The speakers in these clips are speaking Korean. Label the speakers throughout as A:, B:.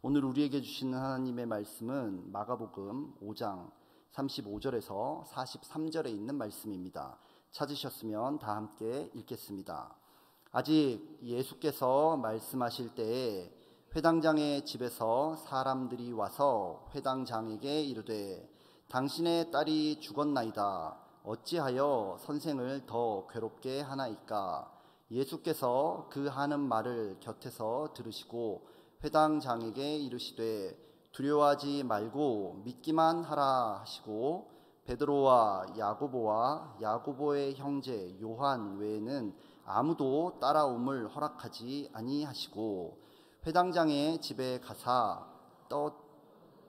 A: 오늘 우리에게 주시는 하나님의 말씀은 마가복음 5장 35절에서 43절에 있는 말씀입니다. 찾으셨으면 다 함께 읽겠습니다. 아직 예수께서 말씀하실 때에 회당장의 집에서 사람들이 와서 회당장에게 이르되 당신의 딸이 죽었나이다. 어찌하여 선생을 더 괴롭게 하나이까? 예수께서 그 하는 말을 곁에서 들으시고 회당장에게 이르시되 두려워하지 말고 믿기만 하라 하시고 베드로와 야고보와 야고보의 형제 요한 외에는 아무도 따라옴을 허락하지 아니하시고 회당장의 집에 가사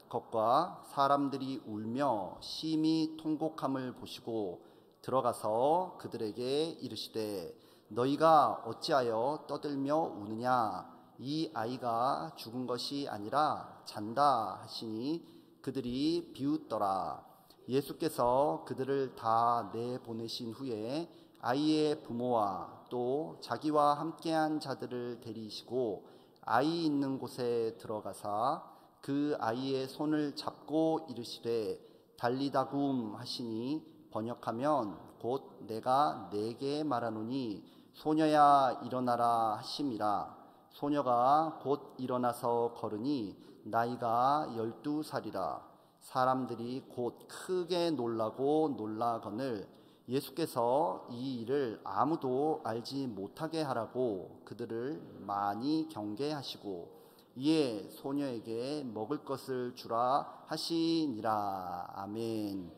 A: 것과 사람들이 울며 심히 통곡함을 보시고 들어가서 그들에게 이르시되 너희가 어찌하여 떠들며 우느냐? 이 아이가 죽은 것이 아니라 잔다 하시니 그들이 비웃더라. 예수께서 그들을 다 내보내신 후에 아이의 부모와 또 자기와 함께한 자들을 데리시고 아이 있는 곳에 들어가사 그 아이의 손을 잡고 이르시되 달리다굼 하시니 번역하면 곧 내가 네게 말하노니 소녀야 일어나라 하심이라. 소녀가 곧 일어나서 걸으니 나이가 12살이라. 사람들이 곧 크게 놀라고 놀라거늘 예수께서 이 일을 아무도 알지 못하게 하라고 그들을 많이 경계하시고 이에 소녀에게 먹을 것을 주라 하시니라. 아멘.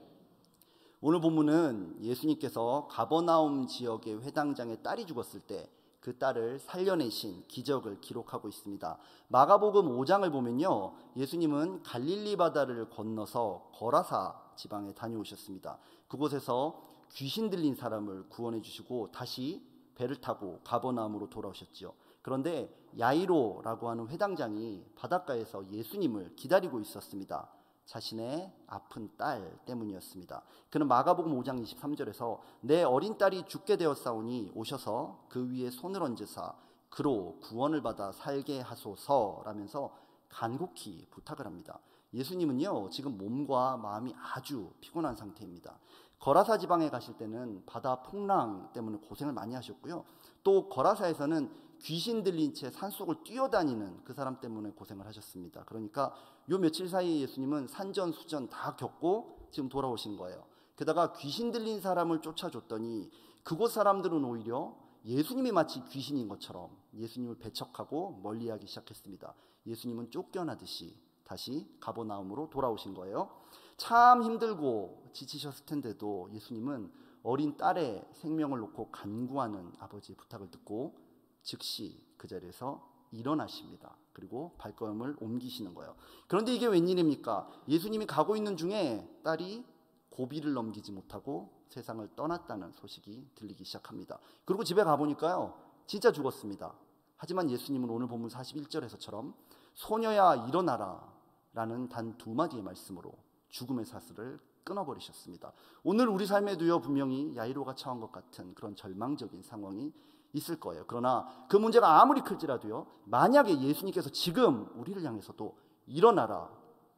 A: 오늘 본문은 예수님께서 가버나움 지역의 회당장의 딸이 죽었을 때 그 딸을 살려내신 기적을 기록하고 있습니다. 마가복음 5장을 보면요, 예수님은 갈릴리 바다를 건너서 거라사 지방에 다녀오셨습니다. 그곳에서 귀신 들린 사람을 구원해 주시고 다시 배를 타고 가버나움으로 돌아오셨죠. 그런데 야이로라고 하는 회당장이 바닷가에서 예수님을 기다리고 있었습니다. 자신의 아픈 딸 때문이었습니다. 그는 마가복음 5장 23절에서 내 어린 딸이 죽게 되었사오니 오셔서 그 위에 손을 얹으사 그로 구원을 받아 살게 하소서라면서 간곡히 부탁을 합니다. 예수님은요, 지금 몸과 마음이 아주 피곤한 상태입니다. 거라사 지방에 가실 때는 바다 풍랑 때문에 고생을 많이 하셨고요, 또 거라사에서는 귀신 들린 채 산속을 뛰어다니는 그 사람 때문에 고생을 하셨습니다. 그러니까 요 며칠 사이에 예수님은 산전수전 다 겪고 지금 돌아오신 거예요. 게다가 귀신 들린 사람을 쫓아줬더니 그곳 사람들은 오히려 예수님이 마치 귀신인 것처럼 예수님을 배척하고 멀리하기 시작했습니다. 예수님은 쫓겨나듯이 다시 가버나움으로 돌아오신 거예요. 참 힘들고 지치셨을 텐데도 예수님은 어린 딸의 생명을 놓고 간구하는 아버지의 부탁을 듣고 즉시 그 자리에서 일어나십니다. 그리고 발걸음을 옮기시는 거예요. 그런데 이게 웬일입니까? 예수님이 가고 있는 중에 딸이 고비를 넘기지 못하고 세상을 떠났다는 소식이 들리기 시작합니다. 그리고 집에 가보니까요, 진짜 죽었습니다. 하지만 예수님은 오늘 본문 41절에서처럼 소녀야 일어나라 라는 단 두 마디의 말씀으로 죽음의 사슬을 끊어버리셨습니다. 오늘 우리 삶에도요, 분명히 야이로가 처한 것 같은 그런 절망적인 상황이 있을 거예요. 그러나 그 문제가 아무리 클지라도요, 만약에 예수님께서 지금 우리를 향해서도 일어나라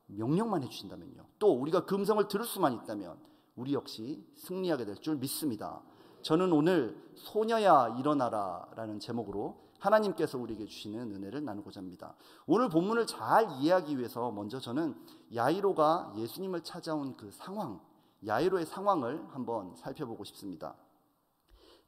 A: 명령만 해주신다면요, 또 우리가 그 음성을 들을 수만 있다면 우리 역시 승리하게 될 줄 믿습니다. 저는 오늘 소녀야 일어나라 라는 제목으로 하나님께서 우리에게 주시는 은혜를 나누고자 합니다. 오늘 본문을 잘 이해하기 위해서 먼저 저는 야이로가 예수님을 찾아온 그 상황, 야이로의 상황을 한번 살펴보고 싶습니다.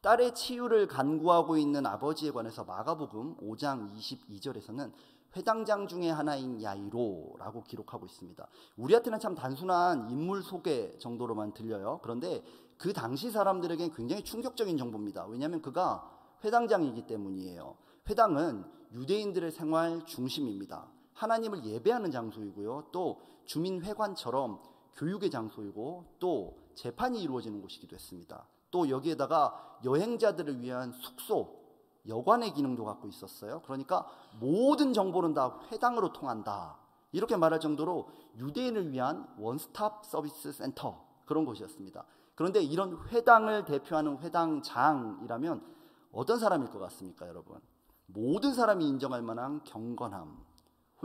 A: 딸의 치유를 간구하고 있는 아버지에 관해서 마가복음 5장 22절에서는 회당장 중에 하나인 야이로라고 기록하고 있습니다. 우리한테는 참 단순한 인물 소개 정도로만 들려요. 그런데 그 당시 사람들에게는 굉장히 충격적인 정보입니다. 왜냐하면 그가 회당장이기 때문이에요. 회당은 유대인들의 생활 중심입니다. 하나님을 예배하는 장소이고요, 또 주민회관처럼 교육의 장소이고 또 재판이 이루어지는 곳이기도 했습니다. 또 여기에다가 여행자들을 위한 숙소, 여관의 기능도 갖고 있었어요. 그러니까 모든 정보는 다 회당으로 통한다, 이렇게 말할 정도로 유대인을 위한 원스톱 서비스 센터, 그런 곳이었습니다. 그런데 이런 회당을 대표하는 회당장이라면 어떤 사람일 것 같습니까, 여러분? 모든 사람이 인정할 만한 경건함,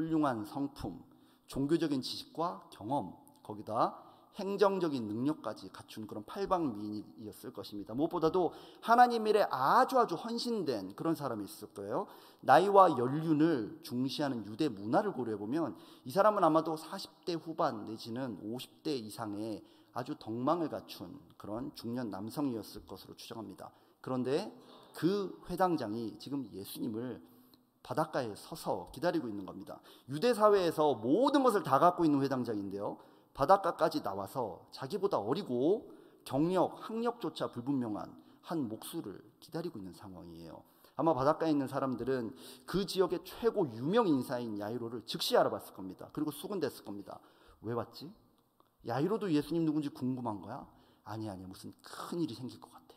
A: 훌륭한 성품, 종교적인 지식과 경험, 거기다 행정적인 능력까지 갖춘 그런 팔방미인이었을 것입니다. 무엇보다도 하나님 일에 아주 헌신된 그런 사람이 있을 거예요. 나이와 연륜을 중시하는 유대 문화를 고려해보면 이 사람은 아마도 40대 후반 내지는 50대 이상의 아주 덕망을 갖춘 그런 중년 남성이었을 것으로 추정합니다. 그런데 그 회당장이 지금 예수님을 바닷가에 서서 기다리고 있는 겁니다. 유대 사회에서 모든 것을 다 갖고 있는 회당장인데요, 바닷가까지 나와서 자기보다 어리고 경력, 학력조차 불분명한 한 목수를 기다리고 있는 상황이에요. 아마 바닷가에 있는 사람들은 그 지역의 최고 유명 인사인 야이로를 즉시 알아봤을 겁니다. 그리고 수군댔을 겁니다. 왜 왔지? 야이로도 예수님 누군지 궁금한 거야? 아니야, 무슨 큰 일이 생길 것 같아.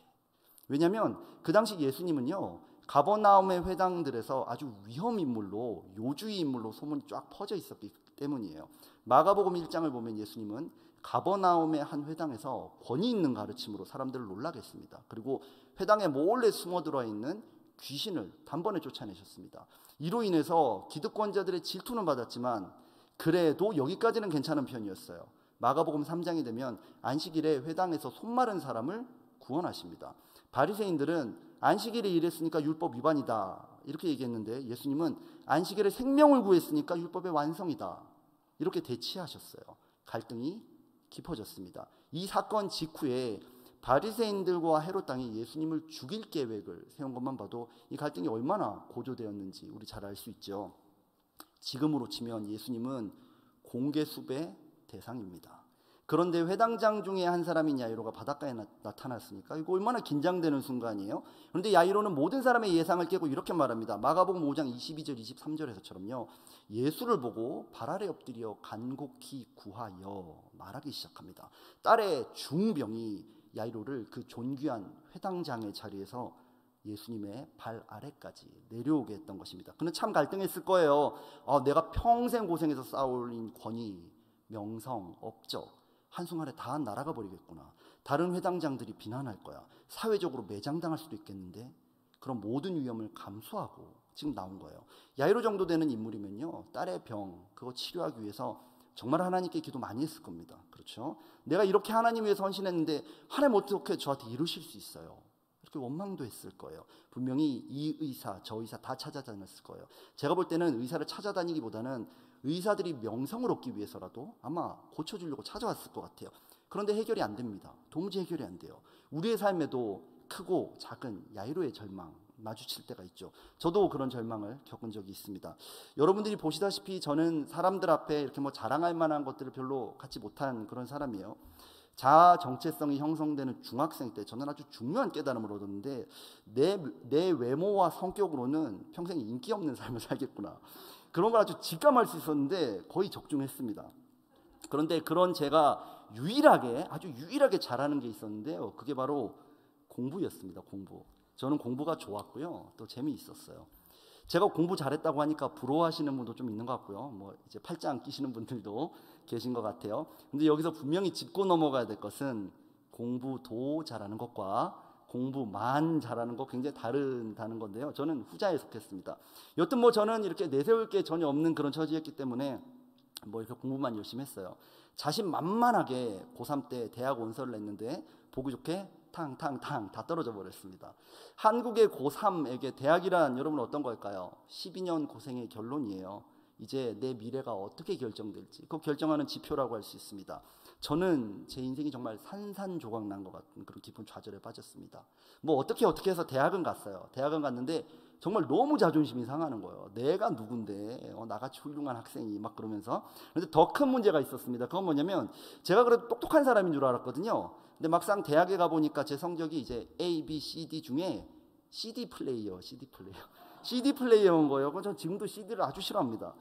A: 왜냐하면 그 당시 예수님은요, 가버나움의 회당들에서 아주 위험 인물로, 요주의 인물로 소문이 쫙 퍼져 있었기 때문이에요. 마가복음 1장을 보면 예수님은 가버나움의 한 회당에서 권위 있는 가르침으로 사람들을 놀라게 했습니다. 그리고 회당에 몰래 숨어 들어와 있는 귀신을 단번에 쫓아내셨습니다. 이로 인해서 기득권자들의 질투는 받았지만 그래도 여기까지는 괜찮은 편이었어요. 마가복음 3장이 되면 안식일에 회당에서 손마른 사람을 구원하십니다. 바리새인들은 안식일에 일했으니까 율법 위반이다 이렇게 얘기했는데 예수님은 안식일에 생명을 구했으니까 율법의 완성이다 이렇게 대치하셨어요. 갈등이 깊어졌습니다. 이 사건 직후에 바리새인들과 헤롯 당이 예수님을 죽일 계획을 세운 것만 봐도 이 갈등이 얼마나 고조되었는지 우리 잘 알 수 있죠. 지금으로 치면 예수님은 공개 수배 대상입니다. 그런데 회당장 중에 한 사람인 야이로가 바닷가에 나타났으니까 이거 얼마나 긴장되는 순간이에요. 그런데 야이로는 모든 사람의 예상을 깨고 이렇게 말합니다. 마가복음 5장 22절 23절에서처럼요, 예수를 보고 발 아래 엎드려 간곡히 구하여 말하기 시작합니다. 딸의 중병이 야이로를 그 존귀한 회당장의 자리에서 예수님의 발 아래까지 내려오게 했던 것입니다. 그는 참 갈등했을 거예요. 내가 평생 고생해서 쌓아올린 권위, 명성, 업적 한순간에 다 날아가 버리겠구나. 다른 회당장들이 비난할 거야. 사회적으로 매장당할 수도 있겠는데, 그런 모든 위험을 감수하고 지금 나온 거예요. 야이로 정도 되는 인물이면요, 딸의 병 그거 치료하기 위해서 정말 하나님께 기도 많이 했을 겁니다. 그렇죠? 내가 이렇게 하나님 위해서 헌신했는데 하나님 어떻게 저한테 이러실 수 있어요? 이렇게 원망도 했을 거예요. 분명히 이 의사 저 의사 다 찾아다녔을 거예요. 제가 볼 때는 의사를 찾아다니기보다는 의사들이 명성을 얻기 위해서라도 아마 고쳐주려고 찾아왔을 것 같아요. 그런데 해결이 안 됩니다. 도무지 해결이 안 돼요. 우리의 삶에도 크고 작은 야이로의 절망 마주칠 때가 있죠. 저도 그런 절망을 겪은 적이 있습니다. 여러분들이 보시다시피 저는 사람들 앞에 이렇게 자랑할 만한 것들을 별로 갖지 못한 그런 사람이에요. 자아 정체성이 형성되는 중학생 때 저는 아주 중요한 깨달음을 얻었는데, 내 외모와 성격으로는 평생 인기 없는 삶을 살겠구나, 그런 걸 아주 직감할 수 있었는데 거의 적중했습니다. 그런데 그런 제가 아주 유일하게 잘하는 게 있었는데요, 그게 바로 공부였습니다. 공부. 저는 공부가 좋았고요, 또 재미있었어요. 제가 공부 잘했다고 하니까 부러워하시는 분도 좀 있는 것 같고요, 이제 팔짱 끼시는 분들도 계신 것 같아요. 근데 여기서 분명히 짚고 넘어가야 될 것은 공부도 잘하는 것과 공부만 잘하는 거 굉장히 다르다는 건데요, 저는 후자에 속했습니다. 여튼 저는 이렇게 내세울 게 전혀 없는 그런 처지였기 때문에 이렇게 공부만 열심히 했어요. 자신만만하게 고3 때 대학 원서를 냈는데 보기 좋게 탕탕탕 다 떨어져 버렸습니다. 한국의 고3에게 대학이란 여러분 어떤 걸까요? 12년 고생의 결론이에요. 이제 내 미래가 어떻게 결정될지 그 결정하는 지표라고 할 수 있습니다. 저는 제 인생이 정말 산산조각 난 것 같은 그런 깊은 좌절에 빠졌습니다. 어떻게 해서 대학은 갔어요. 대학은 갔는데 정말 너무 자존심이 상하는 거예요. 내가 누군데 나같이 훌륭한 학생이 막 그러면서. 그런데 더 큰 문제가 있었습니다. 그건 뭐냐면 제가 그래도 똑똑한 사람인 줄 알았거든요. 근데 막상 대학에 가보니까 제 성적이 이제 A, B, C, D 중에 CD 플레이어인 거예요. 전 지금도 CD를 아주 싫어합니다.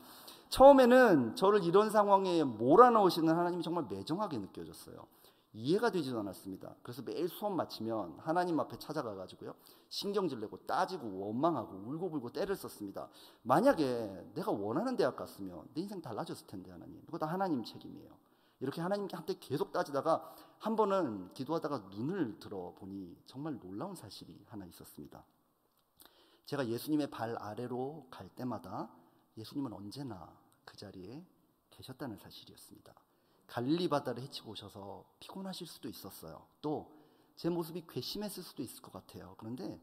A: 처음에는 저를 이런 상황에 몰아넣으시는 하나님이 정말 매정하게 느껴졌어요. 이해가 되지도 않았습니다. 그래서 매일 수업 마치면 하나님 앞에 찾아가가지고요, 신경질 내고 따지고 원망하고 울고불고 때를 썼습니다. 만약에 내가 원하는 대학 갔으면 내 인생 달라졌을 텐데, 하나님 이거 다 하나님 책임이에요. 이렇게 하나님한테 계속 따지다가 한 번은 기도하다가 눈을 들어보니 정말 놀라운 사실이 하나 있었습니다. 제가 예수님의 발 아래로 갈 때마다 예수님은 언제나 그 자리에 계셨다는 사실이었습니다. 갈릴리 바다를 헤치고 오셔서 피곤하실 수도 있었어요. 또 제 모습이 괘씸했을 수도 있을 것 같아요. 그런데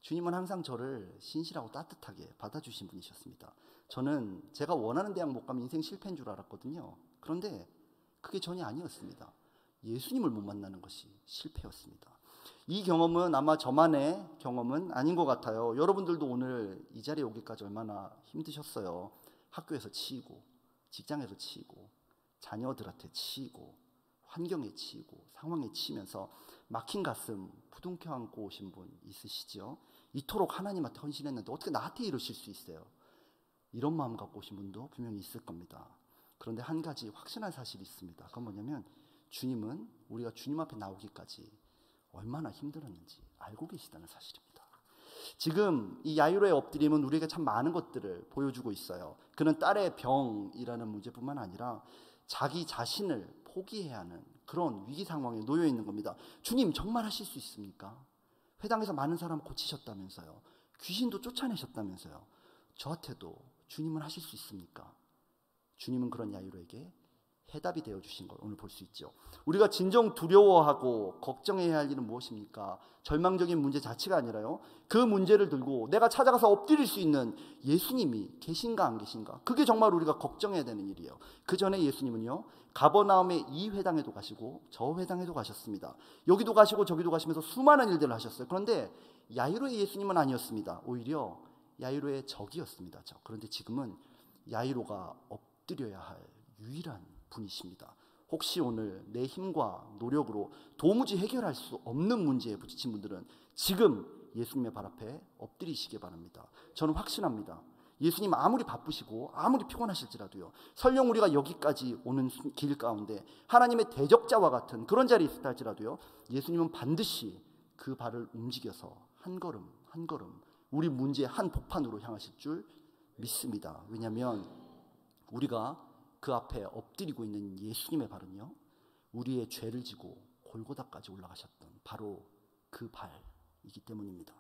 A: 주님은 항상 저를 신실하고 따뜻하게 받아주신 분이셨습니다. 저는 제가 원하는 대학 못 가면 인생 실패인 줄 알았거든요. 그런데 그게 전혀 아니었습니다. 예수님을 못 만나는 것이 실패였습니다. 이 경험은 아마 저만의 경험은 아닌 것 같아요. 여러분들도 오늘 이 자리에 오기까지 얼마나 힘드셨어요. 학교에서 치이고, 직장에서 치이고, 자녀들한테 치이고, 환경에 치이고, 상황에 치이면서 막힌 가슴 부둥켜 안고 오신 분 있으시죠? 이토록 하나님한테 헌신했는데 어떻게 나한테 이러실 수 있어요? 이런 마음 갖고 오신 분도 분명히 있을 겁니다. 그런데 한 가지 확신한 사실이 있습니다. 그건 뭐냐면 주님은 우리가 주님 앞에 나오기까지 얼마나 힘들었는지 알고 계시다는 사실입니다. 지금 이 야이로의 엎드림은 우리에게 참 많은 것들을 보여주고 있어요. 그는 딸의 병이라는 문제뿐만 아니라 자기 자신을 포기해야 하는 그런 위기 상황에 놓여 있는 겁니다. 주님 정말 하실 수 있습니까? 회당에서 많은 사람 고치셨다면서요. 귀신도 쫓아내셨다면서요. 저한테도 주님은 하실 수 있습니까? 주님은 그런 야이로에게 해답이 되어주신 걸 오늘 볼 수 있죠. 우리가 진정 두려워하고 걱정해야 할 일은 무엇입니까? 절망적인 문제 자체가 아니라요, 그 문제를 들고 내가 찾아가서 엎드릴 수 있는 예수님이 계신가 안 계신가, 그게 정말 우리가 걱정해야 되는 일이에요. 그 전에 예수님은요, 가버나움의 이 회당에도 가시고 저 회당에도 가셨습니다. 여기도 가시고 저기도 가시면서 수많은 일들을 하셨어요. 그런데 야이로의 예수님은 아니었습니다. 오히려 야이로의 적이었습니다. 그런데 지금은 야이로가 엎드려야 할 유일한 분이십니다. 혹시 오늘 내 힘과 노력으로 도무지 해결할 수 없는 문제에 부딪힌 분들은 지금 예수님의 발 앞에 엎드리시기 바랍니다. 저는 확신합니다. 예수님 아무리 바쁘시고 아무리 피곤하실지라도요, 설령 우리가 여기까지 오는 길 가운데 하나님의 대적자와 같은 그런 자리에 있었다 할지라도요, 예수님은 반드시 그 발을 움직여서 한 걸음 한 걸음 우리 문제의 한 복판으로 향하실 줄 믿습니다. 왜냐하면 우리가 그 앞에 엎드리고 있는 예수님의 발은요, 우리의 죄를 지고 골고다까지 올라가셨던 바로 그 발이기 때문입니다.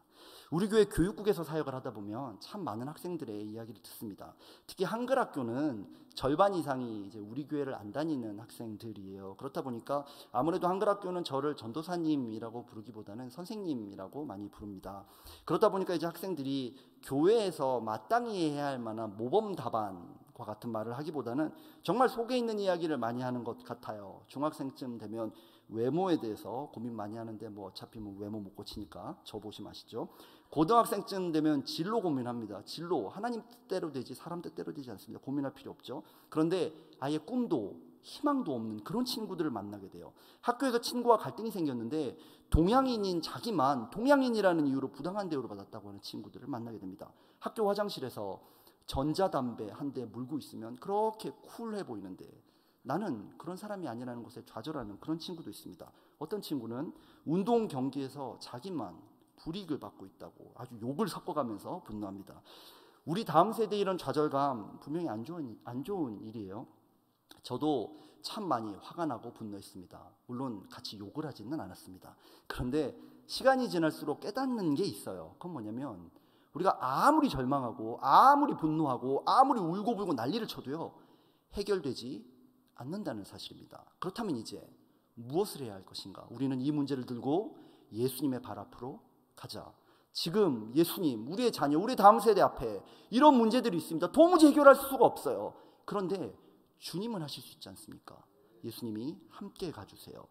A: 우리 교회 교육국에서 사역을 하다 보면 참 많은 학생들의 이야기를 듣습니다. 특히 한글 학교는 절반 이상이 이제 우리 교회를 안 다니는 학생들이에요. 그렇다 보니까 아무래도 한글 학교는 저를 전도사님이라고 부르기보다는 선생님이라고 많이 부릅니다. 그렇다 보니까 이제 학생들이 교회에서 마땅히 해야 할 만한 모범 답안과 같은 말을 하기보다는 정말 속에 있는 이야기를 많이 하는 것 같아요. 중학생쯤 되면 외모에 대해서 고민 많이 하는데 뭐 어차피 뭐 외모 못 고치니까 저 보시면 아시죠? 고등학생쯤 되면 진로 고민합니다. 진로 하나님 뜻대로 되지 사람 뜻대로 되지 않습니다. 고민할 필요 없죠. 그런데 아예 꿈도 희망도 없는 그런 친구들을 만나게 돼요. 학교에서 친구와 갈등이 생겼는데 동양인인 자기만 동양인이라는 이유로 부당한 대우를 받았다고 하는 친구들을 만나게 됩니다. 학교 화장실에서 전자담배 한 대 물고 있으면 그렇게 쿨해 보이는데 나는 그런 사람이 아니라는 것에 좌절하는 그런 친구도 있습니다. 어떤 친구는 운동 경기에서 자기만 불이익을 받고 있다고 아주 욕을 섞어가면서 분노합니다. 우리 다음 세대의 이런 좌절감 분명히 안 좋은 일이에요. 저도 참 많이 화가 나고 분노했습니다. 물론 같이 욕을 하지는 않았습니다. 그런데 시간이 지날수록 깨닫는 게 있어요. 그건 뭐냐면 우리가 아무리 절망하고 아무리 분노하고 아무리 울고불고 난리를 쳐도요, 해결되지 않는다는 사실입니다. 그렇다면 이제 무엇을 해야 할 것인가? 우리는 이 문제를 들고 예수님의 발 앞으로 가자. 지금 예수님, 우리의 자녀, 우리 다음 세대 앞에 이런 문제들이 있습니다. 도무지 해결할 수가 없어요. 그런데 주님은 하실 수 있지 않습니까? 예수님이 함께 가주세요.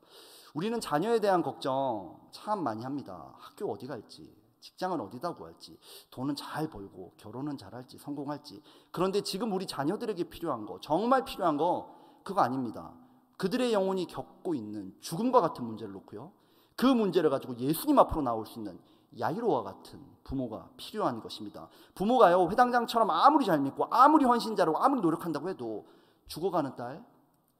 A: 우리는 자녀에 대한 걱정 참 많이 합니다. 학교 어디 갈지, 직장은 어디다 구할지, 돈은 잘 벌고 결혼은 잘할지 성공할지. 그런데 지금 우리 자녀들에게 필요한 거, 정말 필요한 거 그거 아닙니다. 그들의 영혼이 겪고 있는 죽음과 같은 문제를 놓고요, 그 문제를 가지고 예수님 앞으로 나올 수 있는 야이로와 같은 부모가 필요한 것입니다. 부모가요, 회당장처럼 아무리 잘 믿고 아무리 헌신자라고 아무리 노력한다고 해도 죽어가는 딸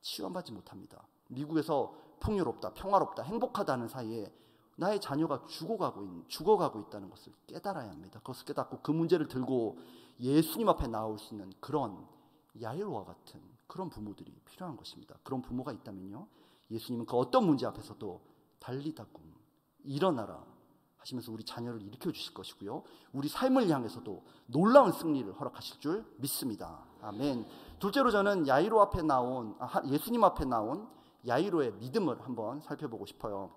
A: 치유받지 못합니다. 미국에서 풍요롭다, 평화롭다, 행복하다는 사이에 나의 자녀가 죽어가고 있다는 것을 깨달아야 합니다. 그것을 깨닫고 그 문제를 들고 예수님 앞에 나올 수 있는 그런 야이로와 같은 그런 부모들이 필요한 것입니다. 그런 부모가 있다면요, 예수님은 그 어떤 문제 앞에서도 달리다꿈 일어나라 하시면서 우리 자녀를 일으켜 주실 것이고요, 우리 삶을 향해서도 놀라운 승리를 허락하실 줄 믿습니다. 아멘. 둘째로 저는 예수님 앞에 나온 야이로의 믿음을 한번 살펴보고 싶어요.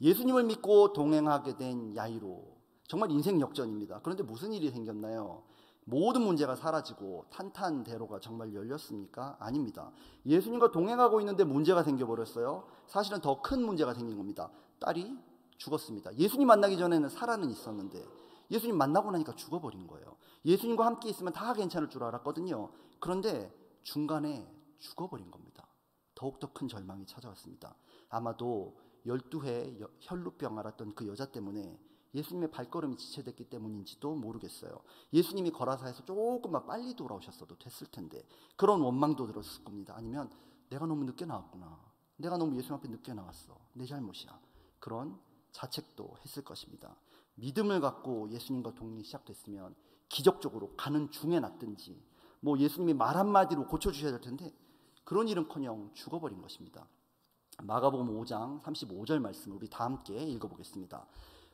A: 예수님을 믿고 동행하게 된 야이로, 정말 인생 역전입니다. 그런데 무슨 일이 생겼나요? 모든 문제가 사라지고 탄탄대로가 정말 열렸습니까? 아닙니다. 예수님과 동행하고 있는데 문제가 생겨버렸어요. 사실은 더 큰 문제가 생긴 겁니다. 딸이 죽었습니다. 예수님 만나기 전에는 살아는 있었는데 예수님 만나고 나니까 죽어버린 거예요. 예수님과 함께 있으면 다 괜찮을 줄 알았거든요. 그런데 중간에 죽어버린 겁니다. 더욱더 큰 절망이 찾아왔습니다. 아마도 12회 혈루병 앓았던 그 여자 때문에 예수님의 발걸음이 지체됐기 때문인지도 모르겠어요. 예수님이 거라사에서 조금만 빨리 돌아오셨어도 됐을 텐데 그런 원망도 들었을 겁니다. 아니면 내가 너무 늦게 나왔구나, 내가 너무 예수님 앞에 늦게 나왔어, 내 잘못이야, 그런 자책도 했을 것입니다. 믿음을 갖고 예수님과 동행이 시작됐으면 기적적으로 가는 중에 났든지 예수님이 말 한마디로 고쳐주셔야 될 텐데 그런 일은커녕 죽어버린 것입니다. 마가복음 5장 35절 말씀을 우리 다 함께 읽어보겠습니다.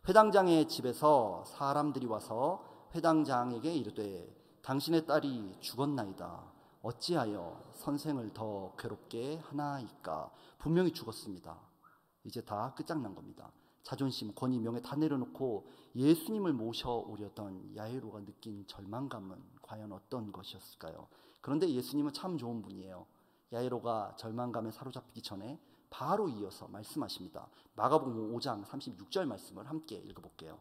A: 회당장의 집에서 사람들이 와서 회당장에게 이르되 당신의 딸이 죽었나이다. 어찌하여 선생을 더 괴롭게 하나이까. 분명히 죽었습니다. 이제 다 끝장난 겁니다. 자존심, 권위, 명예 다 내려놓고 예수님을 모셔오려던 야이로가 느낀 절망감은 과연 어떤 것이었을까요? 그런데 예수님은 참 좋은 분이에요. 야이로가 절망감에 사로잡히기 전에 바로 이어서 말씀하십니다. 마가복음 5장 36절 말씀을 함께 읽어볼게요.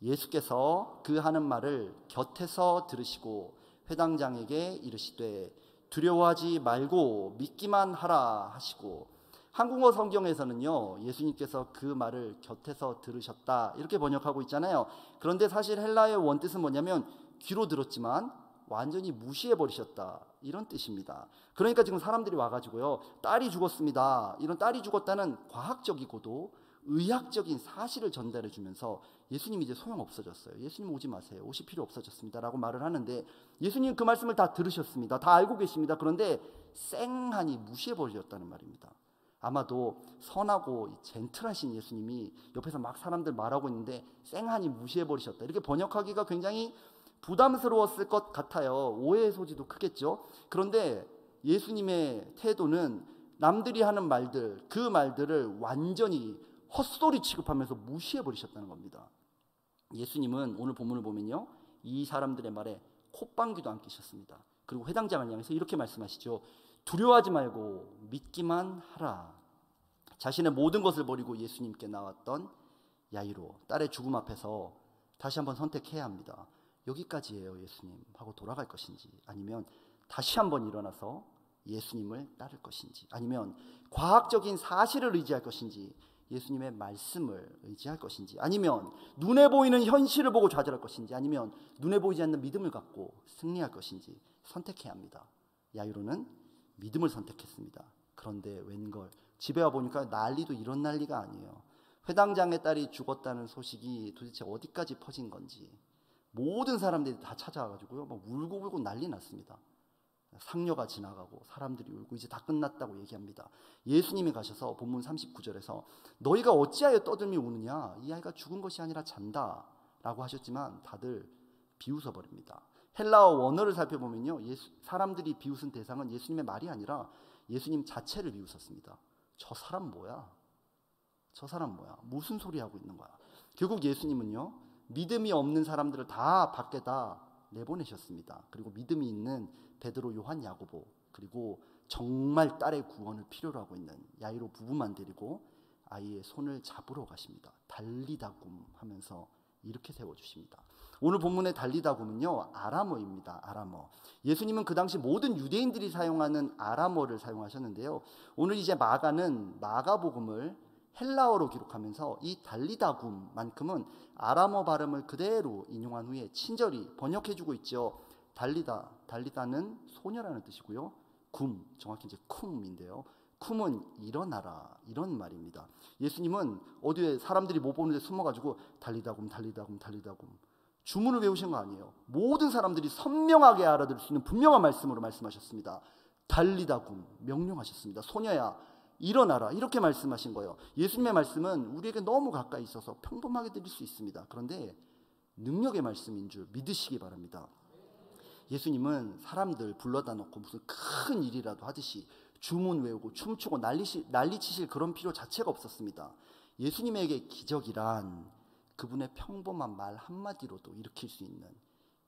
A: 예수께서 그 하는 말을 곁에서 들으시고 회당장에게 이르시되 두려워하지 말고 믿기만 하라 하시고, 한국어 성경에서는요 예수님께서 그 말을 곁에서 들으셨다 이렇게 번역하고 있잖아요. 그런데 사실 헬라어의 원뜻은 뭐냐면 귀로 들었지만 완전히 무시해버리셨다 이런 뜻입니다. 그러니까 지금 사람들이 와가지고요 딸이 죽었습니다, 이런 딸이 죽었다는 과학적이고도 의학적인 사실을 전달해 주면서 예수님이 이제 소용없어졌어요. 예수님 오지 마세요, 오실 필요 없어졌습니다 라고 말을 하는데 예수님 그 말씀을 다 들으셨습니다, 다 알고 계십니다. 그런데 쌩하니 무시해버리셨다는 말입니다. 아마도 선하고 젠틀하신 예수님이 옆에서 막 사람들 말하고 있는데 쌩하니 무시해버리셨다 이렇게 번역하기가 굉장히 부담스러웠을 것 같아요. 오해의 소지도 크겠죠. 그런데 예수님의 태도는 남들이 하는 말들, 그 말들을 완전히 헛소리 취급하면서 무시해버리셨다는 겁니다. 예수님은 오늘 본문을 보면요 이 사람들의 말에 콧방귀도 안 끼셨습니다. 그리고 회당장을 향해서 이렇게 말씀하시죠. 두려워하지 말고 믿기만 하라. 자신의 모든 것을 버리고 예수님께 나왔던 야이로, 딸의 죽음 앞에서 다시 한번 선택해야 합니다. 여기까지예요 예수님 하고 돌아갈 것인지, 아니면 다시 한번 일어나서 예수님을 따를 것인지, 아니면 과학적인 사실을 의지할 것인지, 예수님의 말씀을 의지할 것인지, 아니면 눈에 보이는 현실을 보고 좌절할 것인지, 아니면 눈에 보이지 않는 믿음을 갖고 승리할 것인지 선택해야 합니다. 야이로는 믿음을 선택했습니다. 그런데 웬걸 집에 와보니까 난리도 이런 난리가 아니에요. 회당장의 딸이 죽었다는 소식이 도대체 어디까지 퍼진 건지 모든 사람들이 다 찾아와가지고요 막 울고 난리 났습니다. 상녀가 지나가고 사람들이 울고 이제 다 끝났다고 얘기합니다. 예수님이 가셔서 본문 39절에서 너희가 어찌하여 떠들며 우느냐, 이 아이가 죽은 것이 아니라 잔다 라고 하셨지만 다들 비웃어버립니다. 헬라어 원어를 살펴보면요 사람들이 비웃은 대상은 예수님의 말이 아니라 예수님 자체를 비웃었습니다. 저 사람 뭐야? 저 사람 뭐야? 무슨 소리 하고 있는 거야? 결국 예수님은요 믿음이 없는 사람들을 다 밖에다 내보내셨습니다. 그리고 믿음이 있는 베드로, 요한, 야고보, 그리고 정말 딸의 구원을 필요로 하고 있는 야이로 부부만 데리고 아이의 손을 잡으러 가십니다. 달리다굼 하면서 이렇게 세워주십니다. 오늘 본문의 달리다굼은요 아람어입니다. 아람어. 예수님은 그 당시 모든 유대인들이 사용하는 아람어를 사용하셨는데요, 오늘 이제 마가는 마가복음을 헬라어로 기록하면서 이 달리다굼만큼은 아람어 발음을 그대로 인용한 후에 친절히 번역해주고 있죠. 달리다는 소녀라는 뜻이고요, 굼, 정확히 이제 쿰인데요, 쿰은 일어나라 이런 말입니다. 예수님은 어디에 사람들이 못 보는데 숨어가지고 달리다굼 주문을 외우신 거 아니에요. 모든 사람들이 선명하게 알아들을 수 있는 분명한 말씀으로 말씀하셨습니다. 달리다굼 명령하셨습니다. 소녀야 일어나라 이렇게 말씀하신 거예요. 예수님의 말씀은 우리에게 너무 가까이 있어서 평범하게 들릴 수 있습니다. 그런데 능력의 말씀인 줄 믿으시기 바랍니다. 예수님은 사람들 불러다 놓고 무슨 큰 일이라도 하듯이 주문 외우고 춤추고 난리치실 그런 필요 자체가 없었습니다. 예수님에게 기적이란 그분의 평범한 말 한마디로도 일으킬 수 있는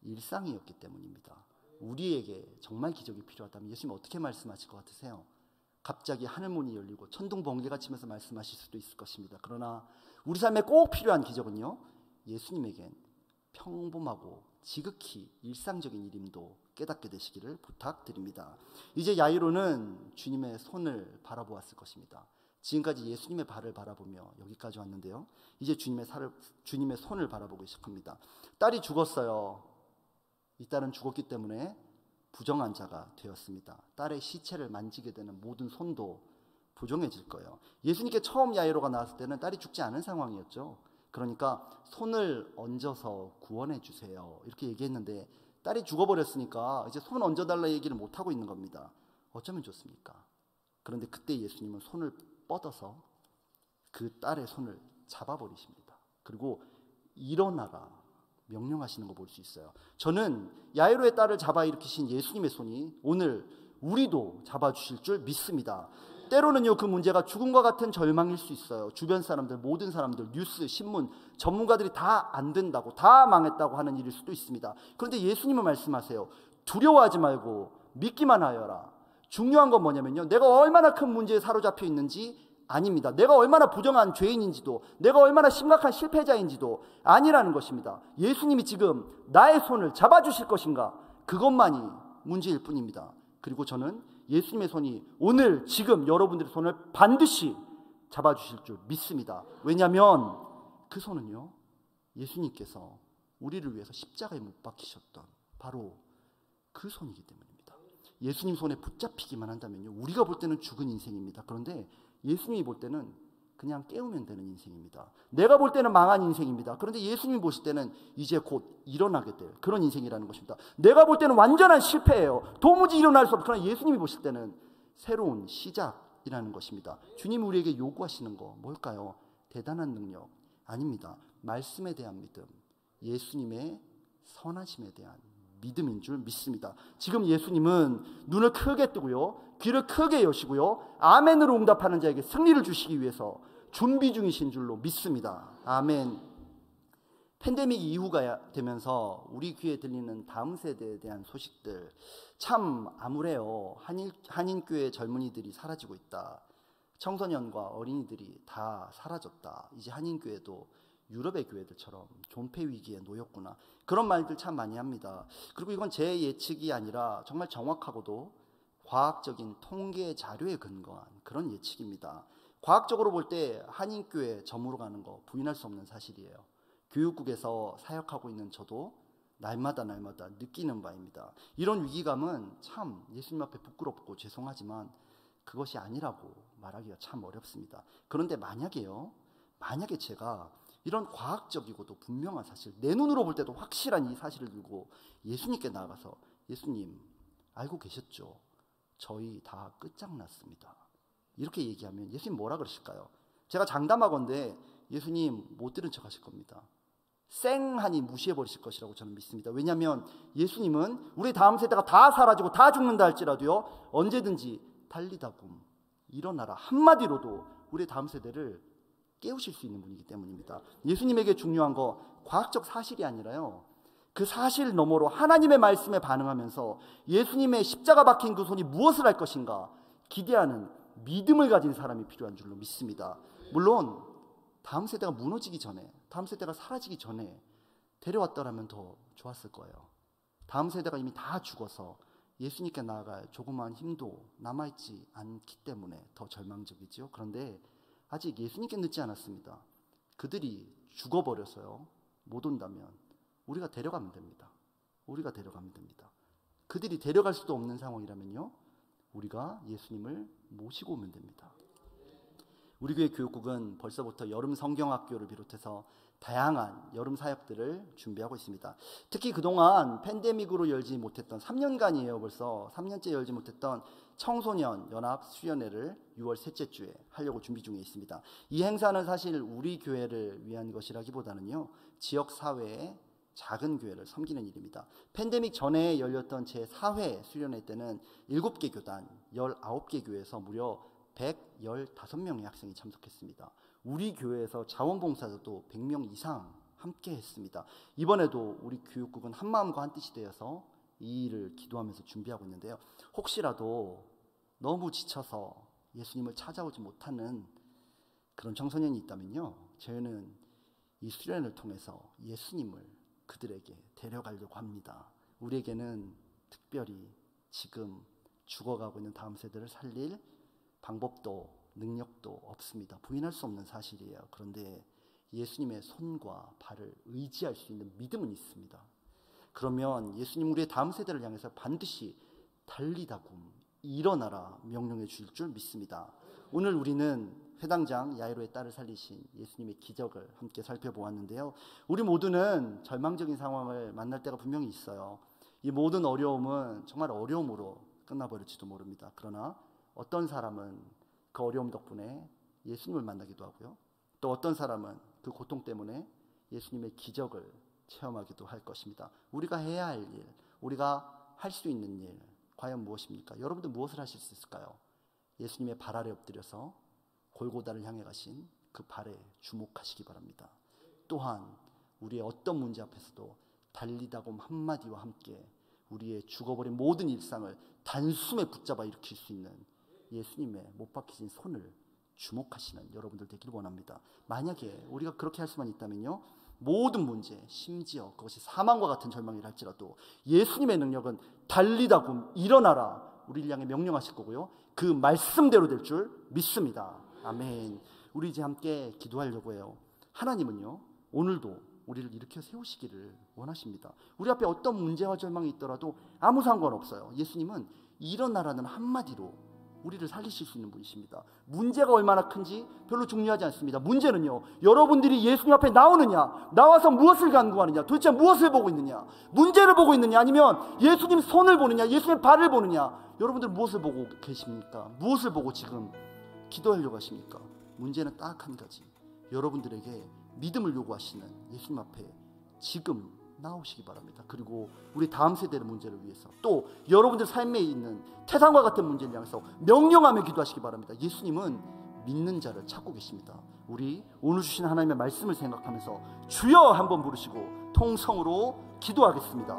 A: 일상이었기 때문입니다. 우리에게 정말 기적이 필요하다면 예수님 어떻게 말씀하실 것 같으세요? 갑자기 하늘문이 열리고 천둥 번개가 치면서 말씀하실 수도 있을 것입니다. 그러나 우리 삶에 꼭 필요한 기적은요, 예수님에겐 평범하고 지극히 일상적인 일임도 깨닫게 되시기를 부탁드립니다. 이제 야이로는 주님의 손을 바라보았을 것입니다. 지금까지 예수님의 발을 바라보며 여기까지 왔는데요, 이제 주님의 손을 바라보기 시작합니다. 딸이 죽었어요. 이 딸은 죽었기 때문에 부정한 자가 되었습니다. 딸의 시체를 만지게 되는 모든 손도 부정해질 거예요. 예수님께 처음 야이로가 나왔을 때는 딸이 죽지 않은 상황이었죠. 그러니까 손을 얹어서 구원해 주세요 이렇게 얘기했는데 딸이 죽어버렸으니까 이제 손 얹어달라 얘기를 못하고 있는 겁니다. 어쩌면 좋습니까? 그런데 그때 예수님은 손을 뻗어서 그 딸의 손을 잡아버리십니다. 그리고 일어나라 명령하시는 거 볼 수 있어요. 저는 야이로의 딸을 잡아 일으키신 예수님의 손이 오늘 우리도 잡아주실 줄 믿습니다. 때로는요, 그 문제가 죽음과 같은 절망일 수 있어요. 주변 사람들, 모든 사람들, 뉴스, 신문, 전문가들이 다 안 된다고, 다 망했다고 하는 일일 수도 있습니다. 그런데 예수님은 말씀하세요. 두려워하지 말고 믿기만 하여라. 중요한 건 뭐냐면요, 내가 얼마나 큰 문제에 사로잡혀 있는지 아닙니다. 내가 얼마나 부정한 죄인인지도, 내가 얼마나 심각한 실패자인지도 아니라는 것입니다. 예수님이 지금 나의 손을 잡아주실 것인가, 그것만이 문제일 뿐입니다. 그리고 저는 예수님의 손이 오늘 지금 여러분들의 손을 반드시 잡아주실 줄 믿습니다. 왜냐하면 그 손은요, 예수님께서 우리를 위해서 십자가에 못 박히셨던 바로 그 손이기 때문입니다. 예수님 손에 붙잡히기만 한다면요, 우리가 볼 때는 죽은 인생입니다. 그런데 예수님이 볼 때는 그냥 깨우면 되는 인생입니다. 내가 볼 때는 망한 인생입니다. 그런데 예수님이 보실 때는 이제 곧 일어나게 될 그런 인생이라는 것입니다. 내가 볼 때는 완전한 실패예요. 도무지 일어날 수 없어요. 그러나 예수님이 보실 때는 새로운 시작이라는 것입니다. 주님이 우리에게 요구하시는 거 뭘까요? 대단한 능력 아닙니다. 말씀에 대한 믿음, 예수님의 선하심에 대한 믿음인 줄 믿습니다. 지금 예수님은 눈을 크게 뜨고요, 귀를 크게 여시고요, 아멘으로 응답하는 자에게 승리를 주시기 위해서 준비 중이신 줄로 믿습니다. 아멘. 팬데믹 이후가 되면서 우리 귀에 들리는 다음 세대에 대한 소식들 참 암울해요. 한인교회 젊은이들이 사라지고 있다. 청소년과 어린이들이 다 사라졌다. 이제 한인교회도 유럽의 교회들처럼 존폐 위기에 놓였구나. 그런 말들 참 많이 합니다. 그리고 이건 제 예측이 아니라 정말 정확하고도 과학적인 통계 자료에 근거한 그런 예측입니다. 과학적으로 볼 때 한인교회 저물어 가는 거 부인할 수 없는 사실이에요. 교육국에서 사역하고 있는 저도 날마다 느끼는 바입니다. 이런 위기감은 참 예수님 앞에 부끄럽고 죄송하지만 그것이 아니라고 말하기가 참 어렵습니다. 그런데 만약에 제가 이런 과학적이고도 분명한 사실, 내 눈으로 볼 때도 확실한 이 사실을 들고 예수님께 나아가서 예수님 알고 계셨죠? 저희 다 끝장났습니다. 이렇게 얘기하면 예수님 뭐라 그러실까요? 제가 장담하건대 예수님 못 들은 척 하실 겁니다. 쌩하니 무시해버리실 것이라고 저는 믿습니다. 왜냐하면 예수님은 우리 다음 세대가 다 사라지고 다 죽는다 할지라도요, 언제든지 달리다굼 일어나라 한마디로도 우리 다음 세대를 깨우실 수 있는 분이기 때문입니다. 예수님에게 중요한 거 과학적 사실이 아니라요, 그 사실 너머로 하나님의 말씀에 반응하면서 예수님의 십자가 박힌 그 손이 무엇을 할 것인가 기대하는 믿음을 가진 사람이 필요한 줄로 믿습니다. 물론 다음 세대가 무너지기 전에, 다음 세대가 사라지기 전에 데려왔더라면 더 좋았을 거예요. 다음 세대가 이미 다 죽어서 예수님께 나아갈 조그마한 힘도 남아있지 않기 때문에 더 절망적이죠. 그런데 아직 예수님께 늦지 않았습니다. 그들이 죽어버려서요 못 온다면 우리가 데려가면 됩니다. 그들이 데려갈 수도 없는 상황이라면요, 우리가 예수님을 모시고 오면 됩니다. 우리 교회 교육국은 벌써부터 여름 성경학교를 비롯해서 다양한 여름 사역들을 준비하고 있습니다. 특히 그동안 팬데믹으로 열지 못했던 3년간이에요. 벌써 3년째 열지 못했던 청소년 연합 수련회를 6월 셋째 주에 하려고 준비 중에 있습니다. 이 행사는 사실 우리 교회를 위한 것이라기보다는요, 지역 사회에 작은 교회를 섬기는 일입니다. 팬데믹 전에 열렸던 제4회 수련회 때는 7개 교단 19개 교회에서 무려 115명의 학생이 참석했습니다. 우리 교회에서 자원봉사자도 100명 이상 함께 했습니다. 이번에도 우리 교육국은 한마음과 한뜻이 되어서 이 일을 기도하면서 준비하고 있는데요. 혹시라도 너무 지쳐서 예수님을 찾아오지 못하는 그런 청소년이 있다면요, 저희는 이 수련을 통해서 예수님을 그들에게 데려가려고 합니다. 우리에게는 특별히 지금 죽어가고 있는 다음 세대를 살릴 방법도 능력도 없습니다. 부인할 수 없는 사실이에요. 그런데 예수님의 손과 발을 의지할 수 있는 믿음은 있습니다. 그러면 예수님 우리의 다음 세대를 향해서 반드시 달리다굼 일어나라 명령해 주실 줄 믿습니다. 오늘 우리는 회당장 야이로의 딸을 살리신 예수님의 기적을 함께 살펴보았는데요. 우리 모두는 절망적인 상황을 만날 때가 분명히 있어요. 이 모든 어려움은 정말 어려움으로 끝나버릴지도 모릅니다. 그러나 어떤 사람은 그 어려움 덕분에 예수님을 만나기도 하고요. 또 어떤 사람은 그 고통 때문에 예수님의 기적을 체험하기도 할 것입니다. 우리가 해야 할 일, 우리가 할 수 있는 일 과연 무엇입니까? 여러분들 무엇을 하실 수 있을까요? 예수님의 발 아래 엎드려서 골고다를 향해 가신 그 발에 주목하시기 바랍니다. 또한 우리의 어떤 문제 앞에서도 달리다굼 한마디와 함께 우리의 죽어버린 모든 일상을 단숨에 붙잡아 일으킬 수 있는 예수님의 못 박히신 손을 주목하시는 여러분들 되기를 원합니다. 만약에 우리가 그렇게 할 수만 있다면요, 모든 문제, 심지어 그것이 사망과 같은 절망이라 할지라도 예수님의 능력은 달리다굼 일어나라 우리를 향해 명령하실 거고요, 그 말씀대로 될 줄 믿습니다. 아멘. 우리 이제 함께 기도하려고 해요. 하나님은요, 오늘도 우리를 일으켜 세우시기를 원하십니다. 우리 앞에 어떤 문제와 절망이 있더라도 아무 상관없어요. 예수님은 일어나라는 한마디로 우리를 살리실 수 있는 분이십니다. 문제가 얼마나 큰지 별로 중요하지 않습니다. 문제는요, 여러분들이 예수님 앞에 나오느냐, 나와서 무엇을 간구하느냐, 도대체 무엇을 보고 있느냐, 문제를 보고 있느냐, 아니면 예수님 손을 보느냐, 예수님의 발을 보느냐, 여러분들 무엇을 보고 계십니까? 무엇을 보고 지금 기도하려고 하십니까? 문제는 딱 한 가지, 여러분들에게 믿음을 요구하시는 예수님 앞에 지금 나오시기 바랍니다. 그리고 우리 다음 세대의 문제를 위해서, 또 여러분들 삶에 있는 태산과 같은 문제를 향해서 명령하며 기도하시기 바랍니다. 예수님은 믿는 자를 찾고 계십니다. 우리 오늘 주신 하나님의 말씀을 생각하면서 주여 한번 부르시고 통성으로 기도하겠습니다.